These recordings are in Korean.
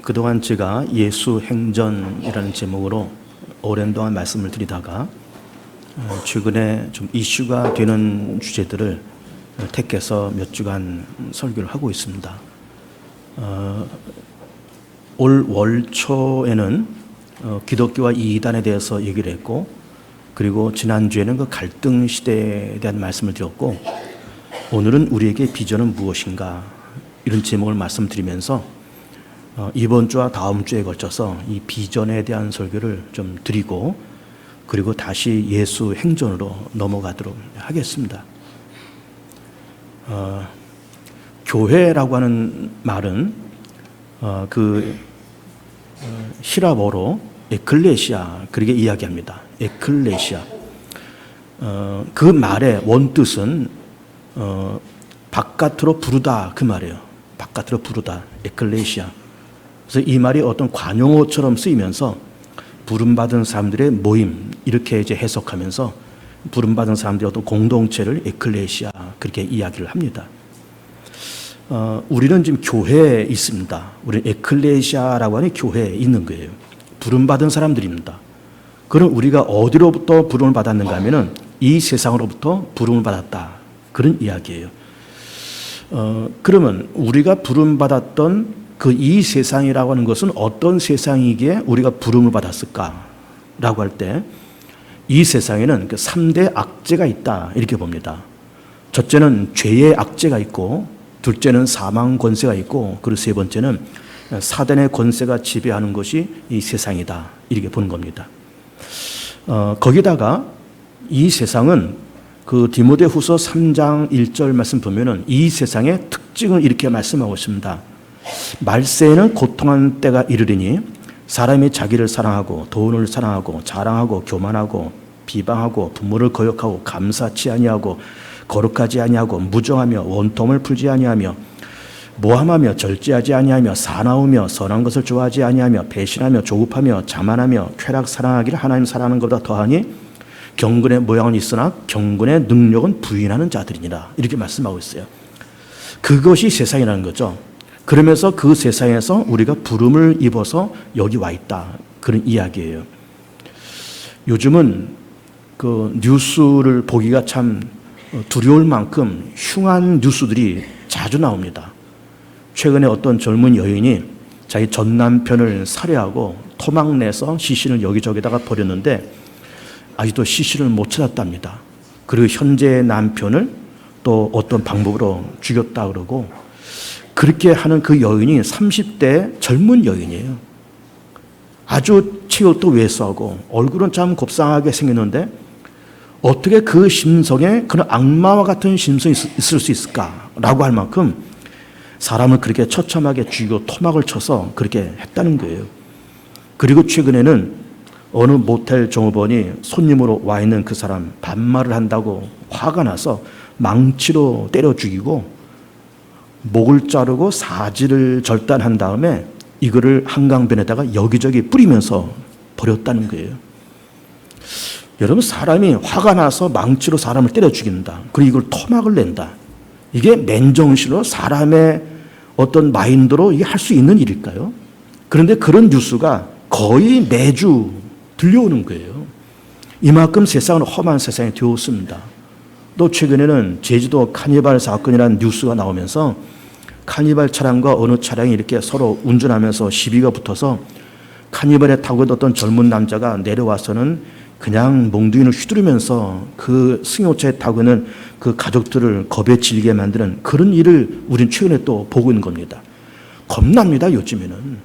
그동안 제가 예수 행전이라는 제목으로 오랜 동안 말씀을 드리다가 최근에 좀 이슈가 되는 주제들을 택해서 몇 주간 설교를 하고 있습니다. 올 월초에는 기독교와 이단에 대해서 얘기를 했고, 그리고 지난주에는 그 갈등 시대에 대한 말씀을 드렸고, 오늘은 우리에게 비전은 무엇인가 이런 제목을 말씀드리면서 이번 주와 다음 주에 걸쳐서 이 비전에 대한 설교를 좀 드리고, 그리고 다시 예수 행전으로 넘어가도록 하겠습니다. 교회라고 하는 말은 히라보로 에클레시아, 그렇게 이야기합니다. 에클레시아. 그 말의 원뜻은 바깥으로 부르다, 그 말이에요. 바깥으로 부르다, 에클레시아. 그래서 이 말이 어떤 관용어처럼 쓰이면서 부름받은 사람들의 모임, 이렇게 이제 해석하면서 부름받은 사람들의 어떤 공동체를 에클레시아, 그렇게 이야기를 합니다. 우리는 지금 교회에 있습니다. 우리는 에클레시아라고 하는 교회에 있는 거예요. 부름받은 사람들입니다. 그럼 우리가 어디로부터 부름을 받았는가 하면은 이 세상으로부터 부름을 받았다, 그런 이야기예요. 그러면 우리가 부름받았던 그 이 세상이라고 하는 것은 어떤 세상이기에 우리가 부름을 받았을까라고 할 때, 이 세상에는 그 3대 악재가 있다, 이렇게 봅니다. 첫째는 죄의 악재가 있고, 둘째는 사망 권세가 있고, 그리고 세 번째는 사단의 권세가 지배하는 것이 이 세상이다, 이렇게 보는 겁니다. 거기다가 이 세상은 그 디모데후서 3장 1절 말씀 보면은 이 세상의 특징을 이렇게 말씀하고 있습니다. 말세에는 고통한 때가 이르리니 사람이 자기를 사랑하고 돈을 사랑하고 자랑하고 교만하고 비방하고 부모를 거역하고 감사치 아니하고 거룩하지 아니하고 무정하며 원통을 풀지 아니하며 모함하며 절제하지 아니하며 사나우며 선한 것을 좋아하지 아니하며 배신하며 조급하며 자만하며 쾌락 사랑하기를 하나님 사랑하는 것보다 더하니 경건의 모양은 있으나 경건의 능력은 부인하는 자들이니라, 이렇게 말씀하고 있어요. 그것이 세상이라는 거죠. 그러면서 그 세상에서 우리가 부름을 입어서 여기 와 있다, 그런 이야기예요. 요즘은 그 뉴스를 보기가 참 두려울 만큼 흉한 뉴스들이 자주 나옵니다. 최근에 어떤 젊은 여인이 자기 전 남편을 살해하고 토막내서 시신을 여기저기다가 버렸는데 아직도 시신을 못 찾았답니다. 그리고 현재 남편을 또 어떤 방법으로 죽였다 그러고, 그렇게 하는 그 여인이 30대 젊은 여인이에요. 아주 체격도 왜소하고 얼굴은 참 곱상하게 생겼는데 어떻게 그 심성에 그런 악마와 같은 심성이 있을 수 있을까라고 할 만큼 사람을 그렇게 처참하게 죽이고 토막을 쳐서 그렇게 했다는 거예요. 그리고 최근에는 어느 모텔 종업원이 손님으로 와 있는 그 사람 반말을 한다고 화가 나서 망치로 때려 죽이고 목을 자르고 사지를 절단한 다음에 이거를 한강변에다가 여기저기 뿌리면서 버렸다는 거예요. 여러분, 사람이 화가 나서 망치로 사람을 때려 죽인다, 그리고 이걸 토막을 낸다, 이게 맨정신으로 사람의 어떤 마인드로 이게 할 수 있는 일일까요? 그런데 그런 뉴스가 거의 매주 들려오는 거예요. 이만큼 세상은 험한 세상이 되었습니다. 또 최근에는 제주도 카니발 사건이라는 뉴스가 나오면서 카니발 차량과 어느 차량이 이렇게 서로 운전하면서 시비가 붙어서 카니발에 타고 있던 어떤 젊은 남자가 내려와서는 그냥 몽둥이를 휘두르면서 그 승용차에 타고 있는 그 가족들을 겁에 질게 만드는 그런 일을 우린 최근에 또 보고 있는 겁니다. 겁납니다. 요즘에는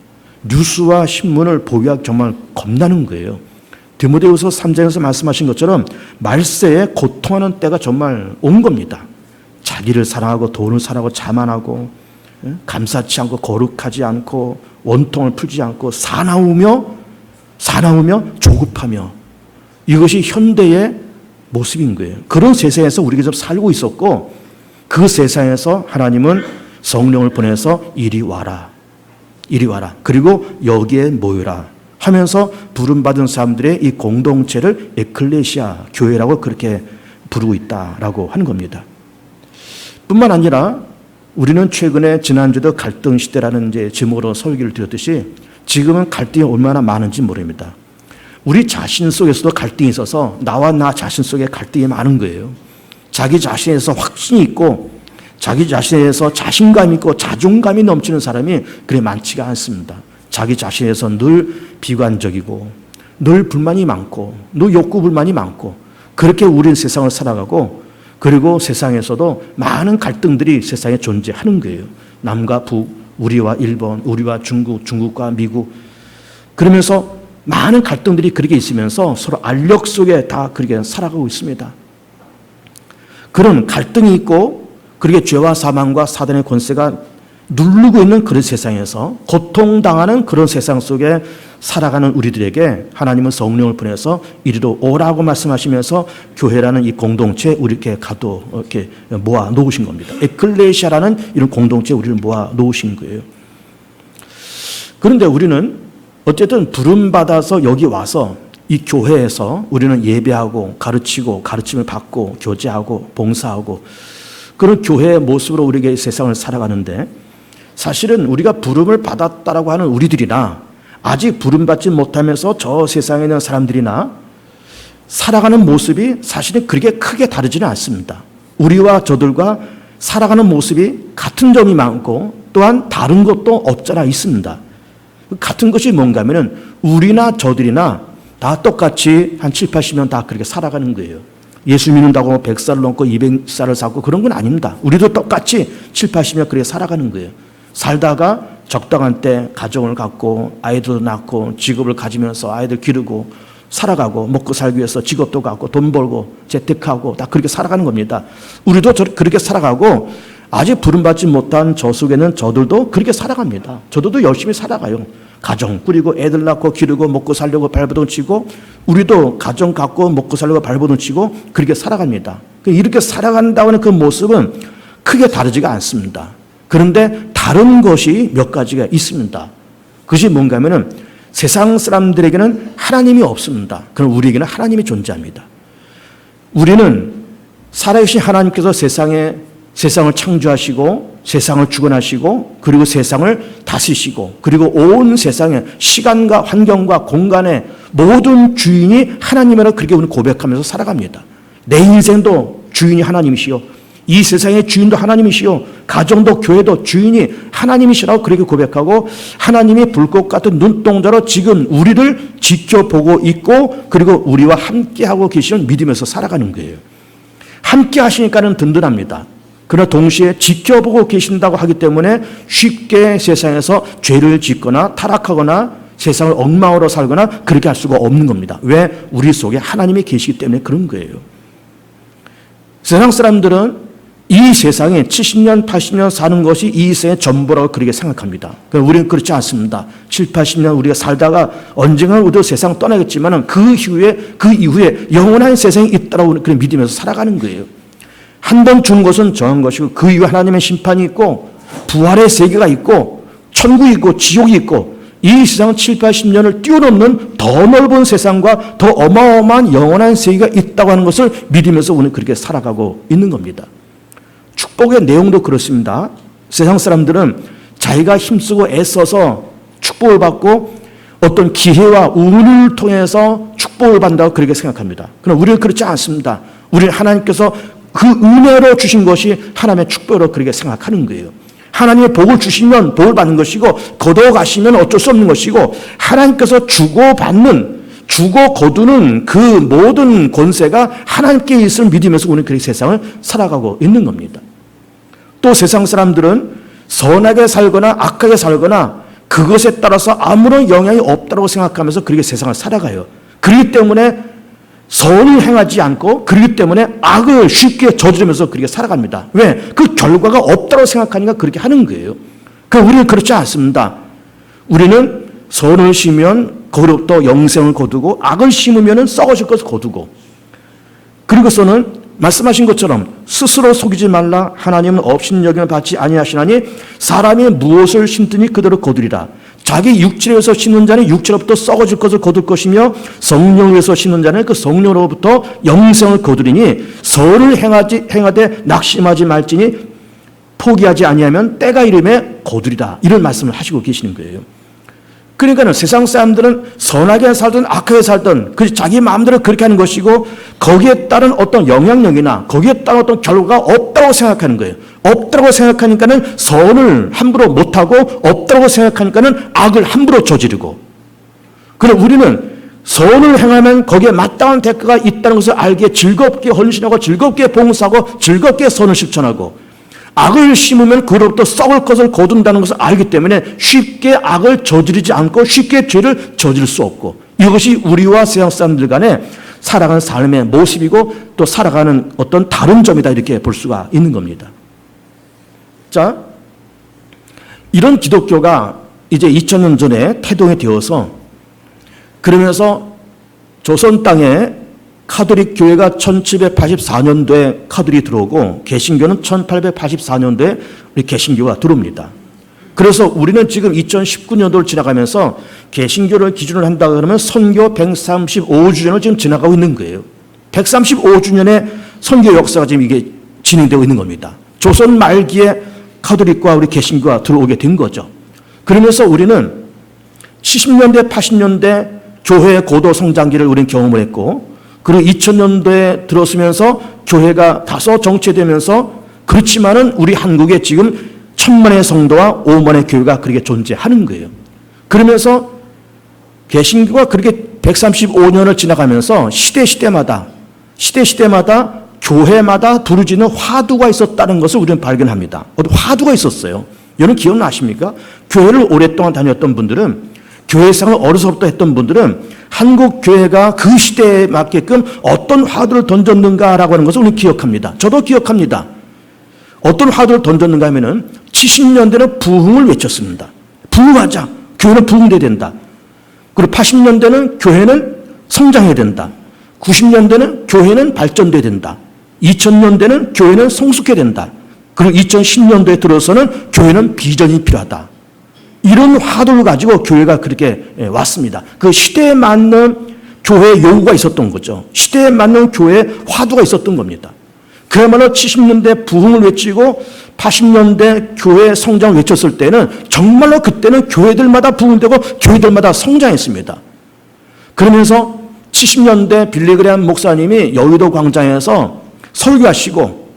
뉴스와 신문을 보기가 정말 겁나는 거예요. 디모데후서 3장에서 말씀하신 것처럼 말세에 고통하는 때가 정말 온 겁니다. 자기를 사랑하고 돈을 사랑하고 자만하고 감사치 않고 거룩하지 않고 원통을 풀지 않고 사나우며 조급하며, 이것이 현대의 모습인 거예요. 그런 세상에서 우리가 좀 살고 있었고, 그 세상에서 하나님은 성령을 보내서 이리 와라, 그리고 여기에 모여라 하면서 부름받은 사람들의 이 공동체를 에클레시아, 교회라고 그렇게 부르고 있다라고 하는 겁니다. 뿐만 아니라 우리는 최근에 지난주도 갈등 시대라는 이제 제목으로 설교를 드렸듯이 지금은 갈등이 얼마나 많은지 모릅니다. 우리 자신 속에서도 갈등이 있어서 나와 나 자신 속에 갈등이 많은 거예요. 자기 자신에서 확신이 있고 자기 자신에서 자신감 있고 자존감이 넘치는 사람이 그리 많지가 않습니다. 자기 자신에서 늘 비관적이고 늘 불만이 많고 늘 욕구 불만이 많고 그렇게 우리는 세상을 살아가고 그리고 세상에서도 많은 갈등들이 세상에 존재하는 거예요. 남과 북, 우리와 일본, 우리와 중국, 중국과 미국 그러면서 많은 갈등들이 그렇게 있으면서 서로 알력 속에 다 그렇게 살아가고 있습니다. 그런 갈등이 있고 그렇게 죄와 사망과 사단의 권세가 누르고 있는 그런 세상에서 고통당하는 그런 세상 속에 살아가는 우리들에게 하나님은 성령을 보내서 이리로 오라고 말씀하시면서 교회라는 이 공동체 우리 이렇게 이렇게 모아 놓으신 겁니다. 에클레시아라는 이런 공동체 우리를 모아 놓으신 거예요. 그런데 우리는 어쨌든 부름 받아서 여기 와서 이 교회에서 우리는 예배하고 가르치고 가르침을 받고 교제하고 봉사하고 그런 교회의 모습으로 우리에게 세상을 살아가는데 사실은 우리가 부름을 받았다라고 하는 우리들이나 아직 부름받지 못하면서 저 세상에 있는 사람들이나 살아가는 모습이 사실은 그렇게 크게 다르지는 않습니다. 우리와 저들과 살아가는 모습이 같은 점이 많고 또한 다른 것도 없잖아 있습니다. 같은 것이 뭔가 하면은 우리나 저들이나 다 똑같이 한 7, 80년 다 그렇게 살아가는 거예요. 예수 믿는다고 100살을 넘고 200살을 살고 그런 건 아닙니다. 우리도 똑같이 7, 80년 그렇게 살아가는 거예요. 살다가 적당한 때 가정을 갖고 아이들도 낳고 직업을 가지면서 아이들 기르고 살아가고 먹고 살기 위해서 직업도 갖고 돈 벌고 재테크하고 다 그렇게 살아가는 겁니다. 우리도 그렇게 살아가고 아직 부름받지 못한 저 속에는 저들도 그렇게 살아갑니다. 저들도 열심히 살아가요. 가정 꾸리고 애들 낳고 기르고 먹고 살려고 발버둥 치고 우리도 가정 갖고 먹고 살려고 발버둥 치고 그렇게 살아갑니다. 이렇게 살아간다고 하는 그 모습은 크게 다르지가 않습니다. 그런데 다른 것이 몇 가지가 있습니다. 그것이 뭔가 하면은 세상 사람들에게는 하나님이 없습니다. 그럼 우리에게는 하나님이 존재합니다. 우리는 살아계신 하나님께서 세상을 창조하시고 세상을 주관하시고 그리고 세상을 다스리시고 그리고 온 세상의 시간과 환경과 공간의 모든 주인이 하나님이라고 그렇게 우리는 고백하면서 살아갑니다. 내 인생도 주인이 하나님이시요 이 세상의 주인도 하나님이시요 가정도 교회도 주인이 하나님이시라고 그렇게 고백하고 하나님이 불꽃 같은 눈동자로 지금 우리를 지켜보고 있고 그리고 우리와 함께하고 계시는 믿으면서 살아가는 거예요. 함께 하시니까는 든든합니다. 그러나 동시에 지켜보고 계신다고 하기 때문에 쉽게 세상에서 죄를 짓거나 타락하거나 세상을 엉망으로 살거나 그렇게 할 수가 없는 겁니다. 왜? 우리 속에 하나님이 계시기 때문에 그런 거예요. 세상 사람들은 이 세상에 70년, 80년 사는 것이 이 세상의 전부라고 그렇게 생각합니다. 우리는 그렇지 않습니다. 7, 80년 우리가 살다가 언젠가 우리도 세상 떠나겠지만 그 이후에 영원한 세상이 있다고 그렇게 믿으면서 살아가는 거예요. 한 번 준 것은 정한 것이고 그 이후에 하나님의 심판이 있고 부활의 세계가 있고 천국이 있고 지옥이 있고 이 세상은 7, 80년을 뛰어넘는 더 넓은 세상과 더 어마어마한 영원한 세계가 있다고 하는 것을 믿으면서 오늘 그렇게 살아가고 있는 겁니다. 축복의 내용도 그렇습니다. 세상 사람들은 자기가 힘쓰고 애써서 축복을 받고 어떤 기회와 운을 통해서 축복을 받는다고 그렇게 생각합니다. 그러나 우리는 그렇지 않습니다. 우리는 하나님께서 그 은혜로 주신 것이 하나님의 축복으로 그렇게 생각하는 거예요. 하나님의 복을 주시면 복을 받는 것이고 거둬가시면 어쩔 수 없는 것이고 하나님께서 주고 거두는 그 모든 권세가 하나님께 있음을 믿으면서 우리는 그렇게 세상을 살아가고 있는 겁니다. 또 세상 사람들은 선하게 살거나 악하게 살거나 그것에 따라서 아무런 영향이 없다고 생각하면서 그렇게 세상을 살아가요. 그렇기 때문에 선을 행하지 않고 그렇기 때문에 악을 쉽게 저지르면서 그렇게 살아갑니다. 왜? 그 결과가 없다고 생각하니까 그렇게 하는 거예요. 우리는 그렇지 않습니다. 우리는 선을 심으면 거기로부터 영생을 거두고 악을 심으면 썩어질 것을 거두고 그리고서는 말씀하신 것처럼 스스로 속이지 말라. 하나님은 업신여김을 받지 아니하시나니 사람이 무엇을 심든지 그대로 거두리라. 자기 육체에서 심는 자는 육체로부터 썩어질 것을 거둘 것이며 성령에서 심는 자는 그 성령으로부터 영생을 거두리니 선을 행하되 낙심하지 말지니 포기하지 아니하면 때가 이름에 거두리다. 이런 말씀을 하시고 계시는 거예요. 그러니까 세상 사람들은 선하게 살든 악하게 살든 자기 마음대로 그렇게 하는 것이고 거기에 따른 어떤 영향력이나 거기에 따른 어떤 결과가 없다고 생각하는 거예요. 없다고 생각하니까는 선을 함부로 못하고 없다고 생각하니까는 악을 함부로 저지르고, 그럼 우리는 선을 행하면 거기에 마땅한 대가가 있다는 것을 알기에 즐겁게 헌신하고 즐겁게 봉사하고 즐겁게 선을 실천하고, 악을 심으면 그로부터 썩을 것을 거둔다는 것을 알기 때문에 쉽게 악을 저지르지 않고 쉽게 죄를 저지를 수 없고, 이것이 우리와 세상 사람들 간에 살아가는 삶의 모습이고 또 살아가는 어떤 다른 점이다, 이렇게 볼 수가 있는 겁니다. 자, 이런 기독교가 이제 2000년 전에 태동이 되어서, 그러면서 조선 땅에 카톨릭 교회가 1784년도에 카톨릭이 들어오고 개신교는 1884년도에 우리 개신교가 들어옵니다. 그래서 우리는 지금 2019년도를 지나가면서 개신교를 기준으로 한다 그러면 선교 135주년을 지금 지나가고 있는 거예요. 135주년의 선교 역사가 지금 이게 진행되고 있는 겁니다. 조선 말기에 카톨릭과 우리 개신교가 들어오게 된 거죠. 그러면서 우리는 70년대, 80년대 교회의 고도 성장기를 우리는 경험을 했고, 그리고 2000년도에 들어서면서 교회가 다소 정체되면서, 그렇지만은 우리 한국에 지금 1000만의 성도와 5만의 교회가 그렇게 존재하는 거예요. 그러면서 개신교가 그렇게 135년을 지나가면서 시대마다 교회마다 두루지는 화두가 있었다는 것을 우리는 발견합니다. 화두가 있었어요. 여러분 기억나십니까? 교회를 오랫동안 다녔던 분들은, 교회 생활을 어려서부터 했던 분들은 한국 교회가 그 시대에 맞게끔 어떤 화두를 던졌는가라고 하는 것을 우리는 기억합니다. 저도 기억합니다. 어떤 화두를 던졌는가 하면은 70년대는 부흥을 외쳤습니다. 부흥하자. 교회는 부흥돼야 된다. 그리고 80년대는 교회는 성장해야 된다. 90년대는 교회는 발전돼야 된다. 2000년대는 교회는 성숙해야 된다. 그리고 2010년도에 들어서는 교회는 비전이 필요하다. 이런 화두를 가지고 교회가 그렇게 왔습니다. 그 시대에 맞는 교회의 요구가 있었던 거죠. 시대에 맞는 교회의 화두가 있었던 겁니다. 그야말로 70년대 부흥을 외치고 80년대 교회 성장을 외쳤을 때는 정말로 그때는 교회들마다 부흥되고 교회들마다 성장했습니다. 그러면서 70년대 빌리그레함 목사님이 여의도 광장에서 설교하시고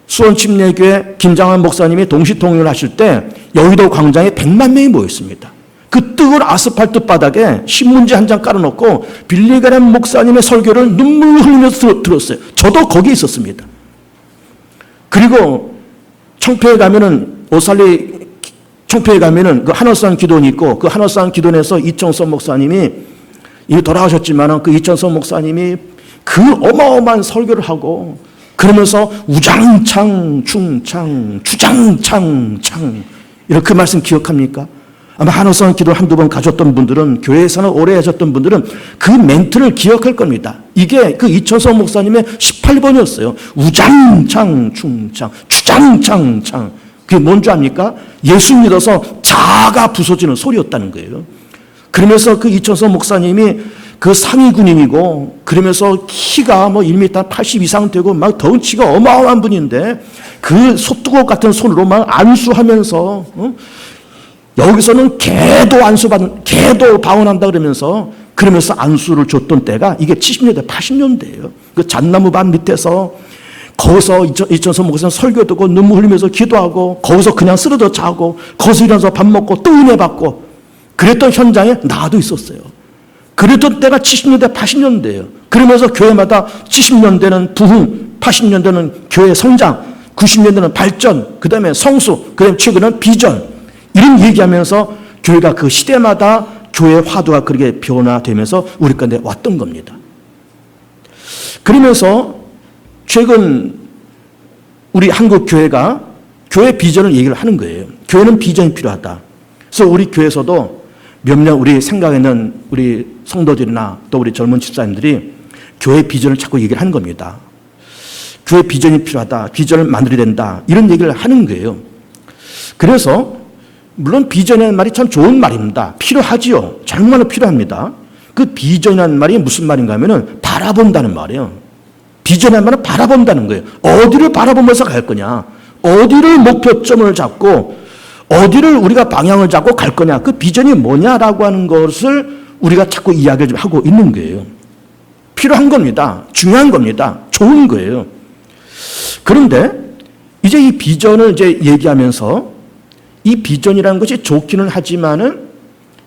수원침례교회 김장환 목사님이 동시통역을 하실 때 여의도 광장에 100만 명이 모였습니다. 그 뜨거운 아스팔트 바닥에 신문지 한 장 깔아놓고 빌리그레함 목사님의 설교를 눈물 흘리면서 들었어요. 저도 거기에 있었습니다. 그리고 청평에 가면은 오살리 청평에 가면은 그 한월산 기도원이 있고, 그 한월산 기도원에서 이청선 목사님이 이미 돌아가셨지만은 그 이청선 목사님이 그 어마어마한 설교를 하고, 그러면서 우장창 충창 주장창 창, 이렇게 그 말씀 기억합니까? 아마 한호선 기도 한두 번 가졌던 분들은, 교회에서는 오래 하셨던 분들은 그 멘트를 기억할 겁니다. 이게 그 이천성 목사님의 18번이었어요. 우장창 충창 주장창 창. 그게 뭔 줄 압니까? 예수 믿어서 자아가 부서지는 소리였다는 거예요. 그러면서 그 이천성 목사님이 그 상위 군인이고, 그러면서 키가 뭐 1m 80 이상 되고 막 덩치가 어마어마한 분인데, 그 소뚜껑 같은 손으로 막 안수하면서, 여기서는 개도 방언한다 그러면서 안수를 줬던 때가 이게 70년대, 80년대예요. 그 잣나무밭 밑에서 거기서 이천성 목사님 설교 듣고 눈물 흘리면서 기도하고, 거기서 그냥 쓰러져 자고, 거기서 일어나서 밥 먹고 또 은혜 받고, 그랬던 현장에 나도 있었어요. 그랬던 때가 70년대, 80년대예요. 그러면서 교회마다 70년대는 부흥, 80년대는 교회 성장, 90년대는 발전, 그 다음에 성수, 그 다음에 최근은 비전, 이런 얘기하면서 교회가 그 시대마다 교회의 화두가 그렇게 변화되면서 우리 가운데 왔던 겁니다. 그러면서 최근 우리 한국 교회가 교회 비전을 얘기를 하는 거예요. 교회는 비전이 필요하다. 그래서 우리 교회에서도 몇몇 우리 생각에 있는 우리 성도들이나 또 우리 젊은 집사님들이 교회 비전을 자꾸 얘기를 하는 겁니다. 교회 비전이 필요하다. 비전을 만들어야 된다. 이런 얘기를 하는 거예요. 그래서 물론 비전이라는 말이 참 좋은 말입니다. 필요하지요. 정말로 필요합니다. 그 비전이라는 말이 무슨 말인가 하면은 바라본다는 말이에요. 비전이라는 말은 바라본다는 거예요. 어디를 바라보면서 갈 거냐. 어디를 목표점을 잡고 어디를 우리가 방향을 잡고 갈 거냐, 그 비전이 뭐냐라고 하는 것을 우리가 자꾸 이야기를 하고 있는 거예요. 필요한 겁니다. 중요한 겁니다. 좋은 거예요. 그런데 이제 이 비전을 이제 얘기하면서 이 비전이라는 것이 좋기는 하지만은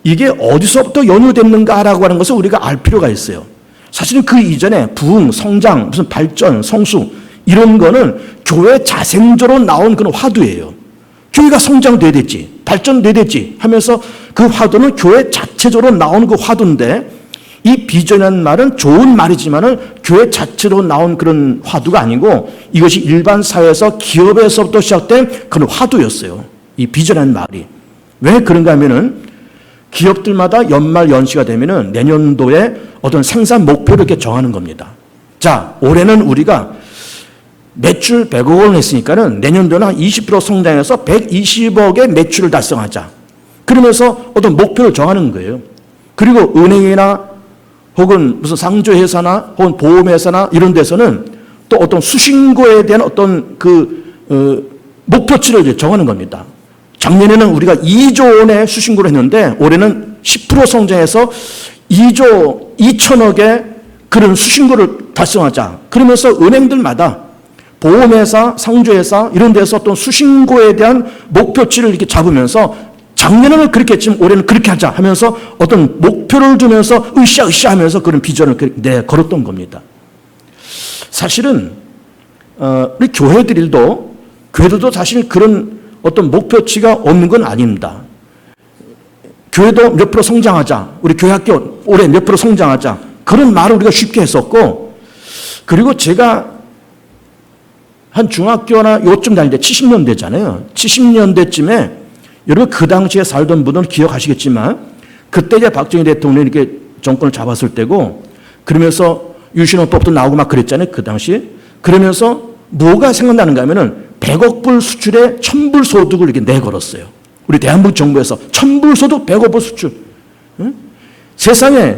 이게 어디서부터 연유됐는가라고 하는 것을 우리가 알 필요가 있어요. 사실은 그 이전에 부흥, 성장, 무슨 발전, 성수 이런 거는 교회 자생적으로 나온 그런 화두예요. 교회가 성장돼야 되지, 발전돼야 되지 하면서 그 화두는 교회 자체적으로 나오는 그 화두인데, 이 비전이라는 말은 좋은 말이지만은 교회 자체로 나온 그런 화두가 아니고 이것이 일반 사회에서 기업에서부터 시작된 그런 화두였어요. 이 비전이라는 말이. 왜 그런가 하면은 기업들마다 연말 연시가 되면은 내년도에 어떤 생산 목표를 이렇게 정하는 겁니다. 자, 올해는 우리가 매출 100억 원을 했으니까는 내년도는 한 20% 성장해서 120억의 매출을 달성하자. 그러면서 어떤 목표를 정하는 거예요. 그리고 은행이나 혹은 무슨 상조회사나 혹은 보험회사나 이런 데서는 또 어떤 수신고에 대한 어떤 목표치를 이제 정하는 겁니다. 작년에는 우리가 2조 원의 수신고를 했는데 올해는 10% 성장해서 2조 2천억의 그런 수신고를 달성하자. 그러면서 은행들마다 보험회사, 상조회사 이런 데서 어떤 수신고에 대한 목표치를 이렇게 잡으면서 작년에는 그렇게 했지만 올해는 그렇게 하자 하면서 어떤 목표를 두면서 으쌰으쌰 하면서 그런 비전을 걸었던 겁니다. 사실은 우리 교회들도 사실 그런 어떤 목표치가 없는 건 아닙니다. 교회도 몇 프로 성장하자, 우리 교회학교 올해 몇 프로 성장하자, 그런 말을 우리가 쉽게 했었고, 그리고 제가 한 중학교나 요쯤 다닐 때 70년대잖아요. 70년대쯤에 여러분 그 당시에 살던 분들은 기억하시겠지만 그때 이제 박정희 대통령이 이렇게 정권을 잡았을 때고, 그러면서 유신헌법도 나오고 막 그랬잖아요. 그 당시. 그러면서 뭐가 생각나는가 하면은 100억 불 수출에 1000불 소득을 이렇게 내걸었어요. 우리 대한민국 정부에서 1000불 소득 100억 불 수출. 응? 세상에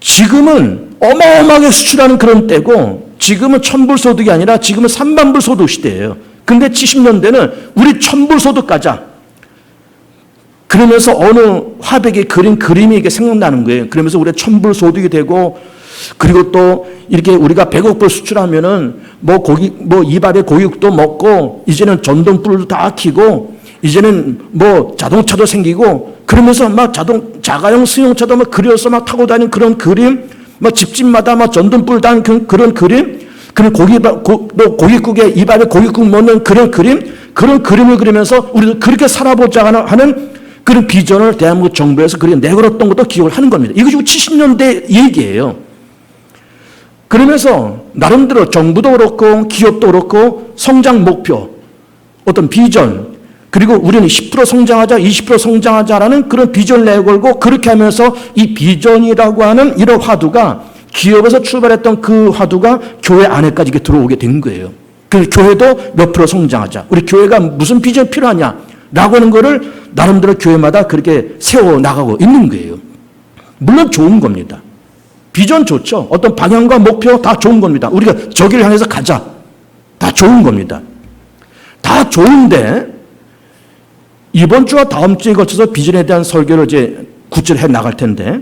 지금은 어마어마하게 수출하는 그런 때고, 지금은 1000불 소득이 아니라 지금은 3만불 소득 시대예요. 근데 70년대는 우리 1000불 소득 가자. 그러면서 어느 화백이 그린 그림이 이게 생각나는 거예요. 그러면서 우리가 1000불 소득이 되고, 그리고 또 이렇게 우리가 100억 불 수출하면은 이 밥에 고기국도 먹고, 이제는 전동불도 다 켜고, 이제는 자동차도 생기고, 그러면서 막 자가용 승용차도 막 그려서 막 타고 다니는 그런 그림, 집집마다 막 전등불 단 그런 그림, 고깃국에 입안에 고깃국 먹는 그런 그림을 그리면서 우리도 그렇게 살아보자 하는 그런 비전을 대한민국 정부에서 그렇게 내걸었던 것도 기억을 하는 겁니다. 이것이 70년대 얘기예요. 그러면서 나름대로 정부도 그렇고 기업도 그렇고 성장 목표, 어떤 비전, 그리고 우리는 10% 성장하자, 20% 성장하자라는 그런 비전을 내걸고, 그렇게 하면서 이 비전이라고 하는 이런 화두가 기업에서 출발했던 그 화두가 교회 안에까지 들어오게 된 거예요. 그 교회도 몇 프로 성장하자. 우리 교회가 무슨 비전이 필요하냐라고 하는 거를 나름대로 교회마다 그렇게 세워나가고 있는 거예요. 물론 좋은 겁니다. 비전 좋죠. 어떤 방향과 목표 다 좋은 겁니다. 우리가 저기를 향해서 가자. 다 좋은 겁니다. 다 좋은데 이번 주와 다음 주에 거쳐서 비전에 대한 설교를 이제 구체로 해 나갈 텐데,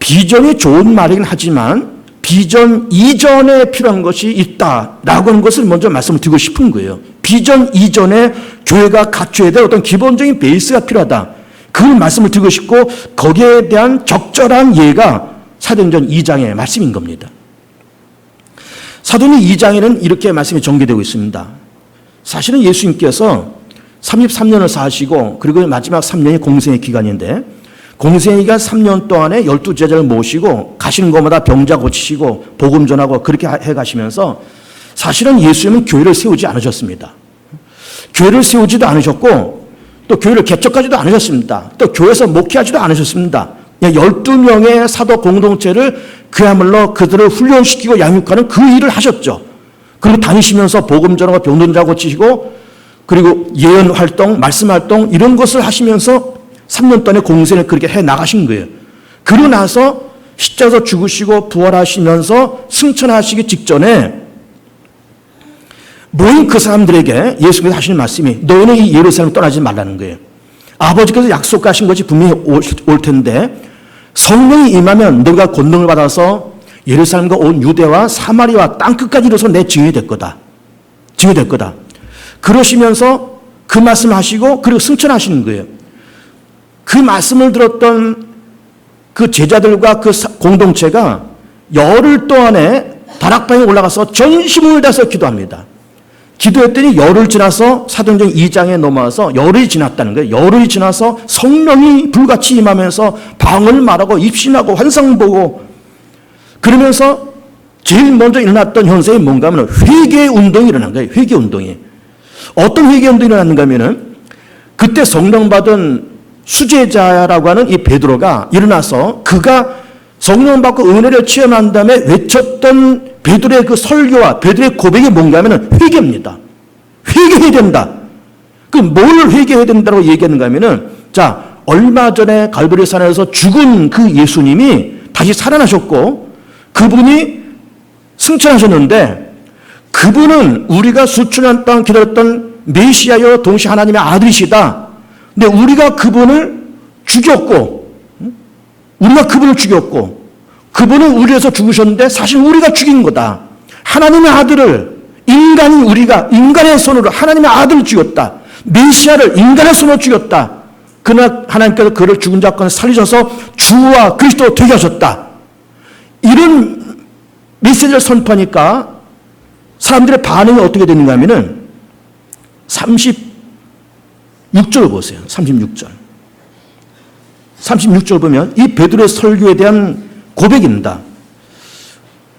비전이 좋은 말이긴 하지만 비전 이전에 필요한 것이 있다라고 하는 것을 먼저 말씀을 드리고 싶은 거예요. 비전 이전에 교회가 갖춰야 될 어떤 기본적인 베이스가 필요하다. 그 말씀을 드리고 싶고, 거기에 대한 적절한 예가 사도행전 2장의 말씀인 겁니다. 사도행전 2장에는 이렇게 말씀이 전개되고 있습니다. 사실은 예수님께서 33년을 사시고, 그리고 마지막 3년이 공생의 기간인데, 공생의 기간 3년 동안에 12제자를 모시고 가시는 곳마다 병자 고치시고 복음 전하고 그렇게 해가시면서, 사실은 예수님은 교회를 세우지 않으셨습니다. 교회를 세우지도 않으셨고, 또 교회를 개척하지도 않으셨습니다. 또 교회에서 목회하지도 않으셨습니다. 12명의 사도 공동체를 그야말로 그들을 훈련시키고 양육하는 그 일을 하셨죠. 그리고 다니시면서 복음 전하고 병자 고치시고, 그리고 예언 활동, 말씀 활동 이런 것을 하시면서 3년 동안의 공생을 그렇게 해 나가신 거예요. 그러고 나서 십자가에서 죽으시고 부활하시면서 승천하시기 직전에 모인 그 사람들에게 예수님께서 하시는 말씀이 너희는 이 예루살렘을 떠나지 말라는 거예요. 아버지께서 약속하신 것이 분명히 올 텐데 성령이 임하면 너희가 권능을 받아서 예루살렘과 온 유대와 사마리아와 땅끝까지 이르러서 내 증인이 될 거다. 증인이 될 거다. 그러시면서 그 말씀을 하시고 그리고 승천하시는 거예요. 그 말씀을 들었던 그 제자들과 그 공동체가 열흘 동안에 다락방에 올라가서 전심을 다해서 기도합니다. 기도했더니 열흘 지나서 사도행전 2장에 넘어와서 열흘이 지났다는 거예요. 열흘이 지나서 성령이 불같이 임하면서 방언을 말하고 입신하고 환상 보고 그러면서 제일 먼저 일어났던 현상이 뭔가 하면 회개 운동이 일어난 거예요. 회개 운동이. 어떤 회개 운동이 일어났는가 하면은 그때 성령 받은 수제자라고 하는 이 베드로가 일어나서 그가 성령 받고 은혜를 체험한 다음에 외쳤던 베드로의 그 설교와 베드로의 고백이 뭔가 하면은 회개입니다. 회개해야 된다. 그 뭘 회개해야 된다고 얘기하는가 하면은 자, 얼마 전에 갈보리 산에서 죽은 그 예수님이 다시 살아나셨고 그분이 승천하셨는데 그분은 우리가 수천 년 동안 기다렸던 메시아여 동시에 하나님의 아들이시다. 근데 우리가 그분을 죽였고 그분은 우리 위해서 죽으셨는데 사실 우리가 죽인 거다. 하나님의 아들을 인간의 손으로 하나님의 아들을 죽였다. 메시아를 인간의 손으로 죽였다. 그러나 하나님께서 그를 죽은 자 가운데 살리셔서 주와 그리스도 되게 하셨다. 이런 메시지를 선포하니까 사람들의 반응이 어떻게 되는가 하면은 36절 보세요. 36절 보면 이 베드로의 설교에 대한 고백입니다.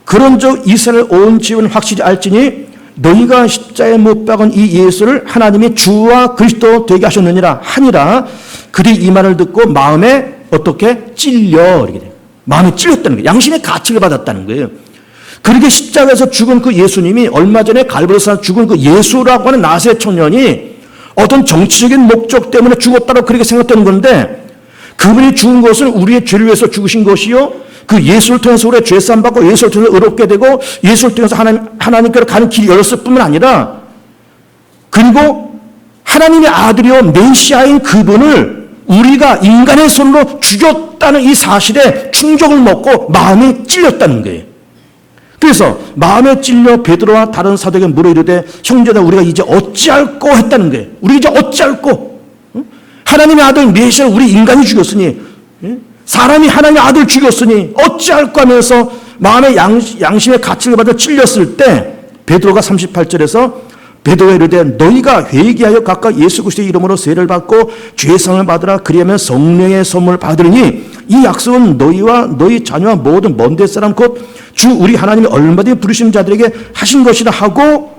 그런즉 이스라엘 온 지은 확실히 알지니 너희가 십자가에 못 박은 이 예수를 하나님이 주와 그리스도 되게 하셨느니라 하니라. 그들이 이 말을 듣고 마음에 어떻게 찔려 이렇게 돼요. 마음에 찔렸다는 거예요. 양심의 가책을 받았다는 거예요. 그렇게 십자가에서 죽은 그 예수님이 얼마 전에 갈보리산에서 죽은 그 예수라고 하는 나사렛 청년이 어떤 정치적인 목적 때문에 죽었다고 그렇게 생각되는 건데 그분이 죽은 것은 우리의 죄를 위해서 죽으신 것이요 그 예수를 통해서 우리의 죄사함 받고 예수를 통해서 의롭게 되고 예수를 통해서 하나님께로 가는 길이 열렸을 뿐만 아니라 그리고 하나님의 아들이요 메시아인 그분을 우리가 인간의 손으로 죽였다는 이 사실에 충격을 먹고 마음이 찔렸다는 거예요. 그래서 마음에 찔려 베드로와 다른 사도에게 물어 이르되 형제들 우리가 이제 어찌할꼬 했다는 거예요. 우리 이제 어찌할꼬? 하나님의 아들 메시아를 우리 인간이 죽였으니 사람이 하나님의 아들 죽였으니 어찌할꼬 하면서 마음의 양심의 가책을 받아 찔렸을 때 베드로가 38절에서 베드로가 이르되 너희가 회개하여 각각 예수 그리스도의 이름으로 세례를 받고 죄상을 받으라. 그리하면 성령의 선물을 받으리니 이 약속은 너희와 너희 자녀와 모든 먼 데 사람 곧 주 우리 하나님이 얼마든지 부르신 자들에게 하신 것이라 하고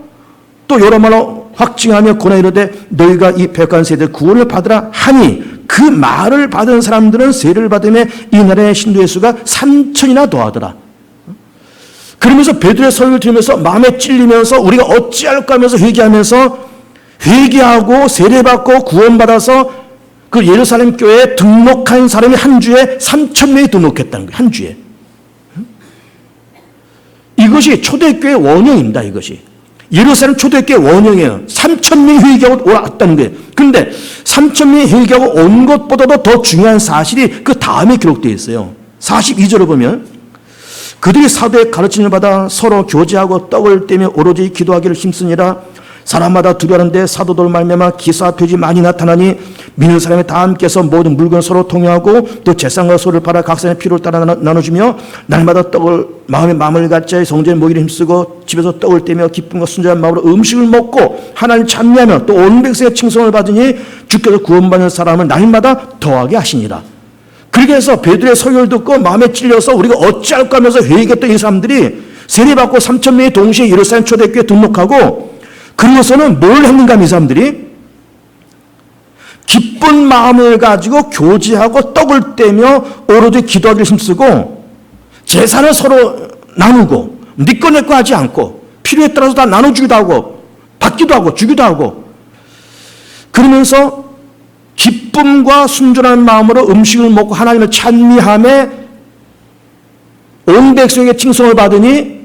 또 여러 말로 확증하며 고나 이르되 너희가 이 백한 세대 구원을 받으라 하니 그 말을 받은 사람들은 세례를 받으며 이 나라의 신도의 수가 3천이나 더하더라. 그러면서 베드로의 설교를 들으면서 마음에 찔리면서 우리가 어찌할까 하면서 회개하고 세례받고 구원받아서 그 예루살렘 교회에 등록한 사람이 한 주에 3,000명이 등록했다는 거예요. 한 주에. 이것이 초대교회의 원형입니다. 이것이. 예루살렘 초대교회 원형이에요. 3,000명이 회개하고 왔다는 거예요. 그런데 3,000명이 회개하고 온 것보다도 더 중요한 사실이 그 다음에 기록되어 있어요. 42절을 보면 그들이 사도의 가르침을 받아 서로 교제하고 떡을 떼며 오로지 기도하기를 힘쓰니라. 사람마다 두려워하는데 사도들 말미암아 기사표지 많이 나타나니 믿는 사람이 다 함께서 모든 물건을 서로 통용하고 또 재산과 소를 팔아 각 사람의 필요를 따라 나눠주며 날마다 떡을 마음을 갖자 성전에 모이기를 힘쓰고 집에서 떡을 떼며 기쁨과 순전한 마음으로 음식을 먹고 하나님 찬미하며 또 온 백성의 칭송을 받으니 주께서 구원받는 사람을 날마다 더하게 하시니라. 그렇게 해서 베드로의 설교를 듣고 마음에 찔려서 우리가 어찌할까 하면서 회개했던 이 사람들이 세례받고 3,000명이 동시에 예루살렘 초대교회에 등록하고 그리고서는 뭘 했는가 하면 이 사람들이 기쁜 마음을 가지고 교제하고 떡을 떼며 오로지 기도하기를 힘쓰고 재산을 서로 나누고 네 거 내 거 하지 않고 필요에 따라서 다 나눠주기도 하고 받기도 하고 주기도 하고 그러면서 기쁨과 순전한 마음으로 음식을 먹고 하나님을 찬미하며 온 백성에게 칭송을 받으니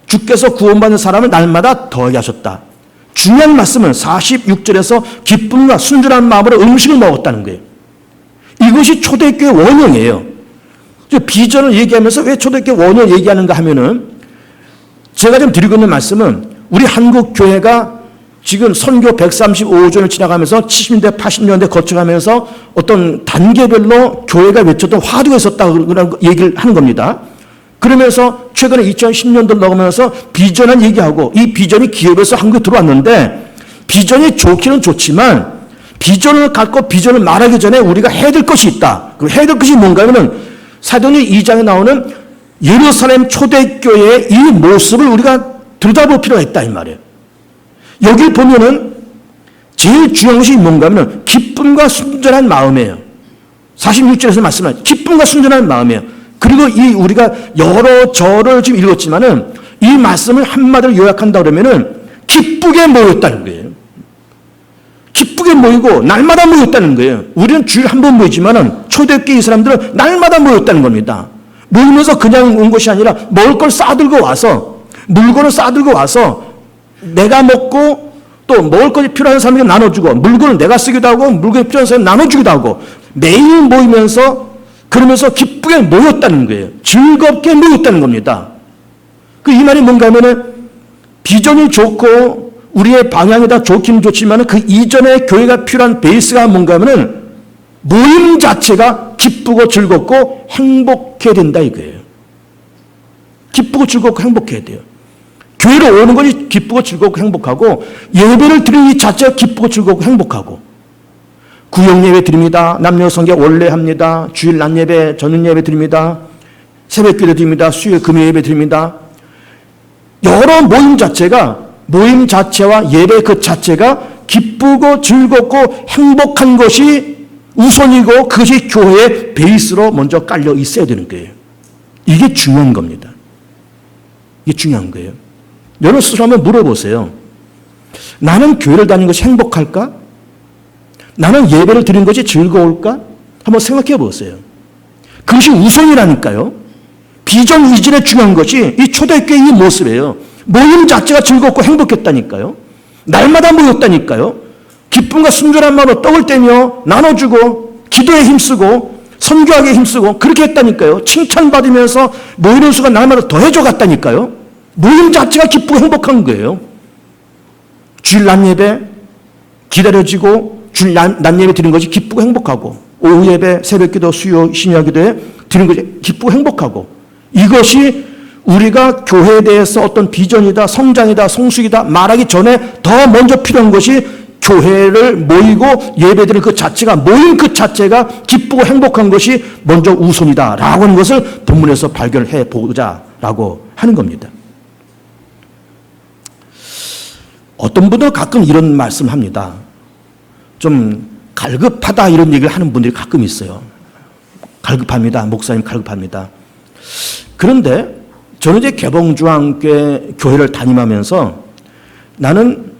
주께서 구원받는 사람을 날마다 더하게 하셨다. 중요한 말씀은 46절에서 기쁨과 순전한 마음으로 음식을 먹었다는 거예요. 이것이 초대교회 원형이에요. 비전을 얘기하면서 왜 초대교회 원형을 얘기하는가 하면은 제가 지금 드리고 있는 말씀은 우리 한국 교회가 지금 선교 135조를 지나가면서 70년대, 80년대 거쳐가면서 어떤 단계별로 교회가 외쳤던 화두가 있었다고 얘기를 하는 겁니다. 그러면서 최근에 2010년도를 넘으면서 비전을 얘기하고 이 비전이 기업에서 한국에 들어왔는데 비전이 좋기는 좋지만 비전을 갖고 비전을 말하기 전에 우리가 해야 될 것이 있다. 그 해야 될 것이 뭔가 하면은 사도행전 2장에 나오는 예루살렘 초대교회의 이 모습을 우리가 들여다볼 필요가 있다 이 말이에요. 여기 보면은 제일 중요한 것이 뭔가 하면 기쁨과 순전한 마음이에요. 46절에서 말씀하는 기쁨과 순전한 마음이에요. 그리고 이 우리가 여러 절을 지금 읽었지만은 이 말씀을 한마디로 요약한다 그러면은 기쁘게 모였다는 거예요. 기쁘게 모이고 날마다 모였다는 거예요. 우리는 주일 한 번 모이지만은 초대교회 이 사람들은 날마다 모였다는 겁니다. 모이면서 그냥 온 것이 아니라 먹을 걸 싸들고 와서 물건을 싸들고 와서 내가 먹고 또 먹을 것이 필요한 사람에게 나눠주고 물건을 내가 쓰기도 하고 물건이 필요한 사람에게 나눠주기도 하고 매일 모이면서 그러면서 기쁘게 모였다는 거예요. 즐겁게 모였다는 겁니다. 그 이 말이 뭔가 하면은 비전이 좋고 우리의 방향이 다 좋기는 좋지만 그 이전에 교회가 필요한 베이스가 뭔가 하면은 모임 자체가 기쁘고 즐겁고 행복해야 된다 이거예요. 기쁘고 즐겁고 행복해야 돼요. 교회로 오는 것이 기쁘고 즐겁고 행복하고 예배를 드리는 이 자체가 기쁘고 즐겁고 행복하고 구역 예배 드립니다. 남녀 성교 원래 합니다. 주일 낮 예배, 저녁 예배 드립니다. 새벽 기도 드립니다. 수요일 금요 예배 드립니다. 여러 모임 자체와 예배 그 자체가 기쁘고 즐겁고 행복한 것이 우선이고 그것이 교회의 베이스로 먼저 깔려 있어야 되는 거예요. 이게 중요한 겁니다. 이게 중요한 거예요. 여러분 스스로 한번 물어보세요. 나는 교회를 다니는 것이 행복할까? 나는 예배를 드리는 것이 즐거울까? 한번 생각해 보세요. 그것이 우선이라니까요. 비전 이전에 중요한 것이 이 초대교회의 이 모습이에요. 모임 자체가 즐겁고 행복했다니까요. 날마다 모였다니까요. 기쁨과 순전한 마음으로 떡을 떼며 나눠주고 기도에 힘쓰고 선교하기에 힘쓰고 그렇게 했다니까요. 칭찬받으면서 모이는 수가 날마다 더해져 갔다니까요. 모임 자체가 기쁘고 행복한 거예요. 주일 낮 예배 기다려지고 주일 낮 예배 드리는 것이 기쁘고 행복하고 오후 예배 새벽 기도 수요 신야 기도에 드리는 것이 기쁘고 행복하고 이것이 우리가 교회에 대해서 어떤 비전이다 성장이다 성숙이다 말하기 전에 더 먼저 필요한 것이 교회를 모이고 예배드리는 그 자체가 모임 그 자체가 기쁘고 행복한 것이 먼저 우선이다라고 하는 것을 본문에서 발견해 보자라고 하는 겁니다. 어떤 분들은 가끔 이런 말씀을 합니다. 좀 갈급하다 이런 얘기를 하는 분들이 가끔 있어요. 갈급합니다. 목사님 갈급합니다. 그런데 저는 이제 개봉중앙교회 교회를 담임하면서 나는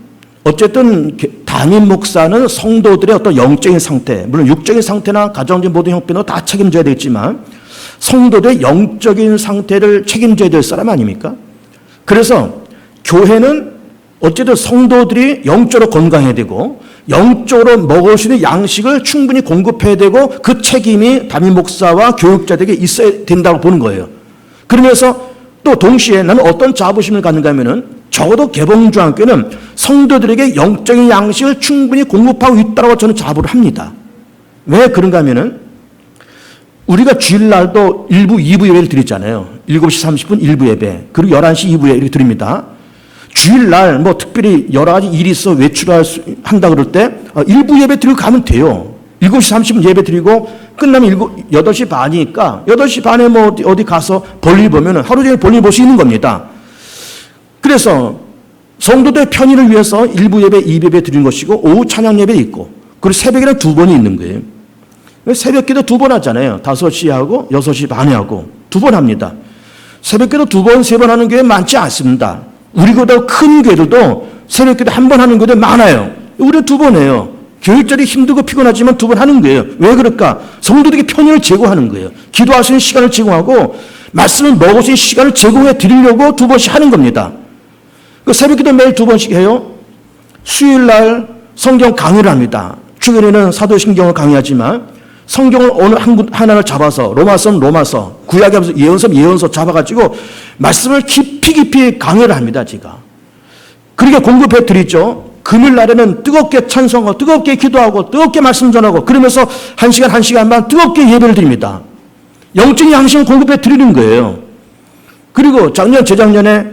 어쨌든 담임 목사는 성도들의 어떤 영적인 상태, 물론 육적인 상태나 가정적인 모든 형편도 다 책임져야 되겠지만 성도들의 영적인 상태를 책임져야 될 사람 아닙니까? 그래서 교회는 어쨌든 성도들이 영적으로 건강해야 되고 영적으로 먹을 수 있는 양식을 충분히 공급해야 되고 그 책임이 담임 목사와 교육자들에게 있어야 된다고 보는 거예요. 그러면서 또 동시에 나는 어떤 자부심을 갖는가 하면은 적어도 개봉중앙교회는 성도들에게 영적인 양식을 충분히 공급하고 있다고 저는 자부를 합니다. 왜 그런가 하면은 우리가 주일날도 1부, 2부 예배를 드리잖아요. 7시 30분 1부 예배, 그리고 11시 2부 예배를 드립니다. 주일날 뭐 특별히 여러 가지 일이 있어 한다 그럴 때 1부 예배 드리고 가면 돼요. 7시 30분 예배 드리고 끝나면 8시 반이니까 8시 반에 뭐 어디 가서 볼일 보면은 하루 종일 볼일 볼 수 있는 겁니다. 그래서 성도들의 편의를 위해서 1부 예배, 2부 예배 드리는 것이고 오후 찬양 예배 있고 그리고 새벽에는 2번이 있는 거예요. 새벽 기도 2번 하잖아요. 5시에 하고 6시 반에 하고 2번 합니다. 새벽 기도 2번, 3번 하는 교회 많지 않습니다. 우리보다 큰 교회들도 새벽 기도 1번 하는 교회들 많아요. 우리는 2번 해요. 교육자들이 힘들고 피곤하지만 2번 하는 거예요. 왜 그럴까? 성도들에게 편의를 제공하는 거예요. 기도할 수 있는 시간을 제공하고 말씀을 먹을 수 있는 시간을 제공해 드리려고 2번씩 하는 겁니다. 그 새벽 기도 매일 2번씩 해요. 수요일날 성경 강의를 합니다. 최근에는 사도신경을 강의하지만 성경을 어느 하나를 잡아서 로마서, 구약에 예언서 잡아가지고 말씀을 깊이 강의를 합니다. 제가. 그렇게 공급해 드리죠. 금요일 날에는 뜨겁게 찬송하고 뜨겁게 기도하고 뜨겁게 말씀 전하고 그러면서 1시간 반 뜨겁게 예배를 드립니다. 영적인 양식을 공급해 드리는 거예요. 그리고 재작년에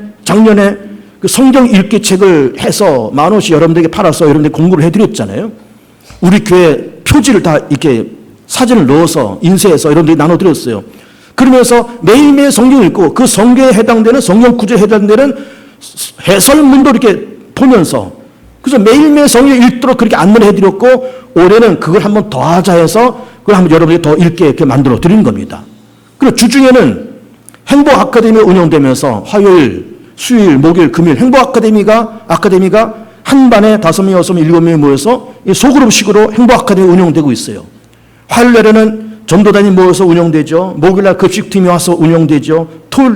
그 성경 읽기 책을 해서 10,000원씩 여러분들에게 팔아서 여러분들이 공부를 해드렸잖아요. 우리 교회 표지를 다 이렇게 사진을 넣어서 인쇄해서 여러분들이 나눠드렸어요. 그러면서 매일매일 성경 읽고 그 성경에 해당되는 성경 구조에 해당되는 해설문도 이렇게 보면서 그래서 매일매일 성경 읽도록 그렇게 안내를 해드렸고 올해는 그걸 한번 더 하자 해서 그걸 한번 여러분들이 더 읽게 이렇게 만들어 드린 겁니다. 그리고 주중에는 행복 아카데미 운영되면서 화요일, 수요일, 목요일, 금요일 행복 아카데미가 한 반에 5명, 6명, 7명이 모여서 소그룹식으로 행복 아카데미 운영되고 있어요. 화요일 날에는 전도단이 모여서 운영되죠. 목요일 날 급식팀이 와서 운영되죠.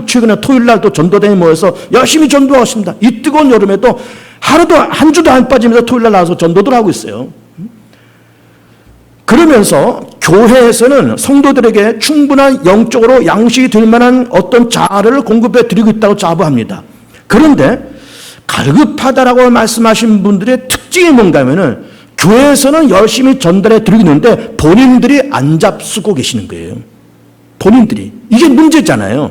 최근에 토요일 날 또 전도단이 모여서 열심히 전도하고 있습니다. 이 뜨거운 여름에도 한 주도 안 빠지면서 토요일 날 나와서 전도들 하고 있어요. 그러면서 교회에서는 성도들에게 충분한 영적으로 양식이 될 만한 어떤 자아를 공급해 드리고 있다고 자부합니다. 그런데 갈급하다라고 말씀하신 분들의 특징이 뭔가 하면은 교회에서는 열심히 전달해 드리고 있는데 본인들이 안 잡수고 계시는 거예요. 본인들이. 이게 문제잖아요.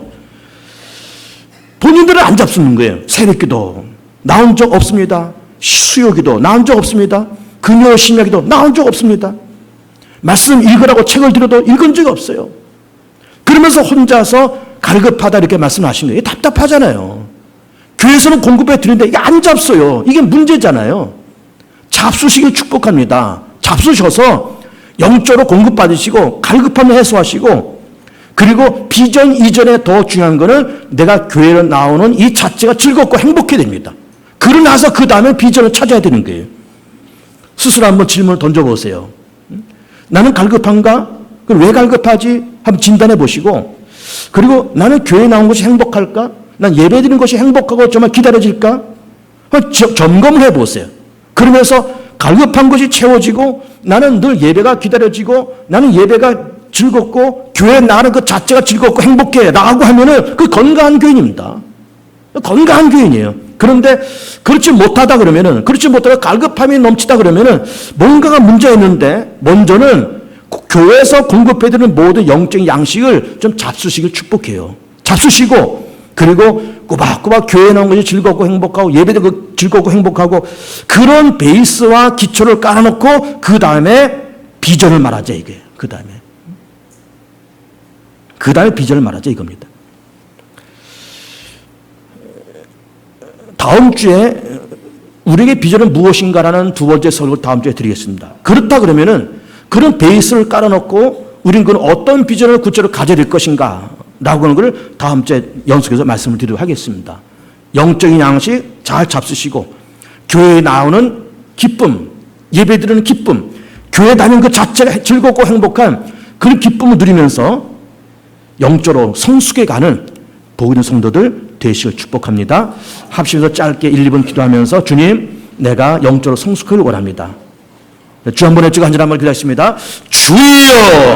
본인들은 안 잡수는 거예요. 새벽기도 나온 적 없습니다. 수요기도 나온 적 없습니다. 금요 심야기도 나온 적 없습니다. 말씀 읽으라고 책을 들어도 읽은 적이 없어요. 그러면서 혼자서 갈급하다 이렇게 말씀하신 거예요. 답답하잖아요. 교회에서는 공급해 드리는데 이게 안 잡숴요. 이게 문제잖아요. 잡수시길 축복합니다. 잡수셔서 영적으로 공급받으시고 갈급함을 해소하시고 그리고 비전 이전에 더 중요한 거는 내가 교회로 나오는 이 자체가 즐겁고 행복해야 됩니다. 그러고 나서 그 다음에 비전을 찾아야 되는 거예요. 스스로 한번 질문을 던져보세요. 나는 갈급한가? 그럼 왜 갈급하지? 한번 진단해 보시고 그리고 나는 교회에 나온 것이 행복할까? 난 예배 드리는 것이 행복하고 정말 기다려질까? 점검을 해 보세요. 그러면서 갈급한 것이 채워지고 나는 늘 예배가 기다려지고 나는 예배가 즐겁고 교회에 나가는 그 자체가 즐겁고 행복해 라고 하면은 그 건강한 교인입니다. 건강한 교인이에요. 그런데 그렇지 못하다 그러면은 갈급함이 넘치다 그러면은 뭔가가 문제가 있는데 먼저는 교회에서 공급해드리는 모든 영적인 양식을 좀 잡수시길 축복해요. 잡수시고 그리고 꼬박꼬박 교회에 나온 것이 즐겁고 행복하고 예배도 즐겁고 행복하고 그런 베이스와 기초를 깔아놓고 그 다음에 비전을 말하자 이게. 그 다음에 비전을 말하자 이겁니다. 다음 주에 우리에게 비전은 무엇인가라는 두 번째 설교를 다음 주에 드리겠습니다. 그렇다 그러면은 그런 베이스를 깔아놓고 우리는 그런 어떤 비전을 구체적으로 가져야 될 것인가 라고 하는 걸 다음 주에 연속해서 말씀을 드리도록 하겠습니다. 영적인 양식 잘 잡수시고 교회에 나오는 기쁨, 예배드리는 기쁨, 교회 다니는 그 자체가 즐겁고 행복한 그런 기쁨을 누리면서 영적으로 성숙해 가는 복 있는 성도들 되시길 축복합니다. 합심해서 짧게 1, 2분 기도하면서 주님 내가 영적으로 성숙하길 원합니다. 주 한 번 외치고 한 절 한 번 기도하겠습니다. 주여